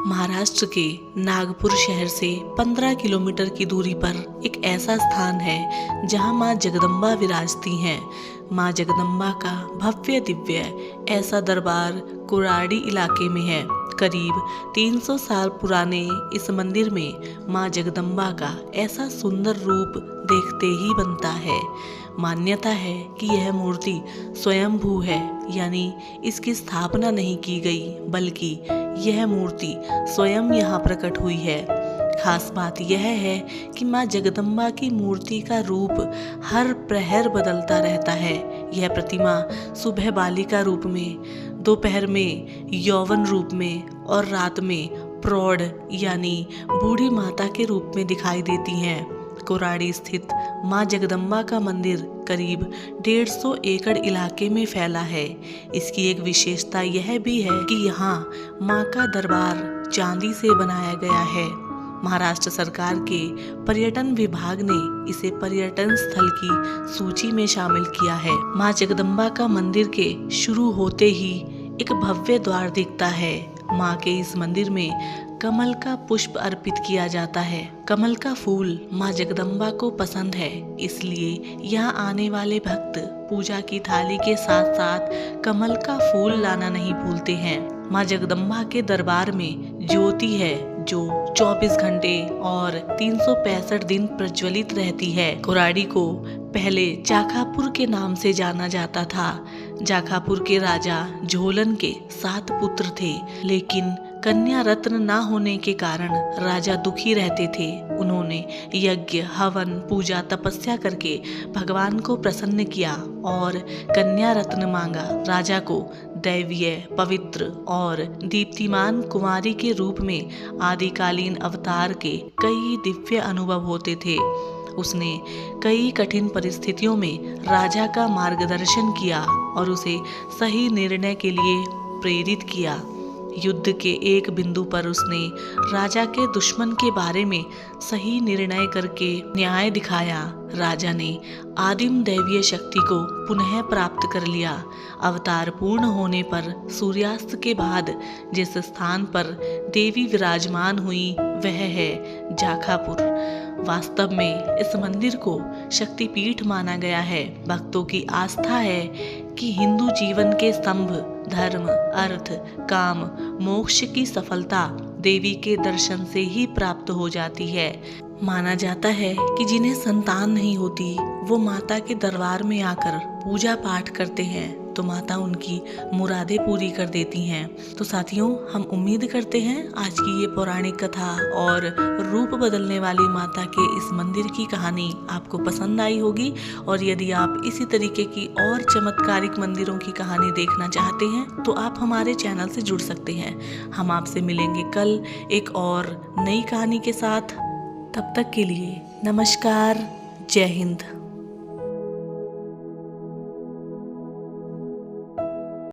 महाराष्ट्र के नागपुर शहर से 15 किलोमीटर की दूरी पर एक ऐसा स्थान है जहां मां जगदम्बा विराजती हैं। मां जगदम्बा का भव्य दिव्य ऐसा दरबार कोराडी इलाके में है। करीब 300 साल पुराने इस मंदिर में मां जगदम्बा का ऐसा सुंदर रूप देखते ही बनता है। मान्यता है कि यह मूर्ति स्वयंभू है, यानी इसकी स्थापना नहीं की गई, बल्कि यह मूर्ति स्वयं यहाँ प्रकट हुई है। खास बात यह है कि मां जगदम्बा की मूर्ति का रूप हर प्रहर बदलता रहता है। यह प्रतिमा सुबह बालिका रूप में, दोपहर में यौवन रूप में और रात में प्रौढ़ यानी बूढ़ी माता के रूप में दिखाई देती हैं। कोराडी स्थित मां जगदम्बा का मंदिर करीब 150 एकड़ इलाके में फैला है। इसकी एक विशेषता यह भी है कि यहाँ मां का दरबार चांदी से बनाया गया है। महाराष्ट्र सरकार के पर्यटन विभाग ने इसे पर्यटन स्थल की सूची में शामिल किया है। मां जगदम्बा का मंदिर के शुरू होते ही एक भव्य द्वार दिखता है। मां के इस मंदिर में कमल का पुष्प अर्पित किया जाता है। कमल का फूल मां जगदम्बा को पसंद है, इसलिए यहाँ आने वाले भक्त पूजा की थाली के साथ साथ कमल का फूल लाना नहीं भूलते हैं। मां जगदम्बा के दरबार में ज्योति है जो 24 घंटे और 365 दिन प्रज्वलित रहती है। कोराडी को पहले जाखापुर के नाम से जाना जाता था। जाखापुर के राजा झोलन के 7 पुत्र थे, लेकिन कन्या रत्न ना होने के कारण राजा दुखी रहते थे। उन्होंने यज्ञ, हवन, पूजा, तपस्या करके भगवान को प्रसन्न किया और कन्या रत्न मांगा। राजा को दैवीय, पवित्र और दीप्तिमान कुमारी के रूप में आदिकालीन अवतार के कई दिव्य अनुभव होते थे। उसने कई कठिन परिस्थितियों में राजा का मार्गदर्शन किया और उसे सही निर्णय के लिए प्रेरित किया। युद्ध के एक बिंदु पर उसने राजा के दुश्मन के बारे में सही निर्णय करके न्याय दिखाया। राजा ने आदिम दैवीय शक्ति को पुनः प्राप्त कर लिया। अवतार पूर्ण होने पर सूर्यास्त के बाद जिस स्थान पर देवी विराजमान हुई वह है जाखापुर। वास्तव में इस मंदिर को शक्तिपीठ माना गया है। भक्तों की आस्था है कि हिंदू जीवन के स्तंभ धर्म, अर्थ, काम, मोक्ष की सफलता देवी के दर्शन से ही प्राप्त हो जाती है। माना जाता है कि जिन्हें संतान नहीं होती वो माता के दरबार में आकर पूजा पाठ करते हैं तो माता उनकी मुरादें पूरी कर देती हैं। तो साथियों, हम उम्मीद करते हैं आज की ये पौराणिक कथा और रूप बदलने वाली माता के इस मंदिर की कहानी आपको पसंद आई होगी। और यदि आप इसी तरीके की और चमत्कारिक मंदिरों की कहानी देखना चाहते हैं तो आप हमारे चैनल से जुड़ सकते हैं। हम आपसे मिलेंगे कल एक और नई कहानी के साथ। तब तक के लिए नमस्कार, जय हिंद।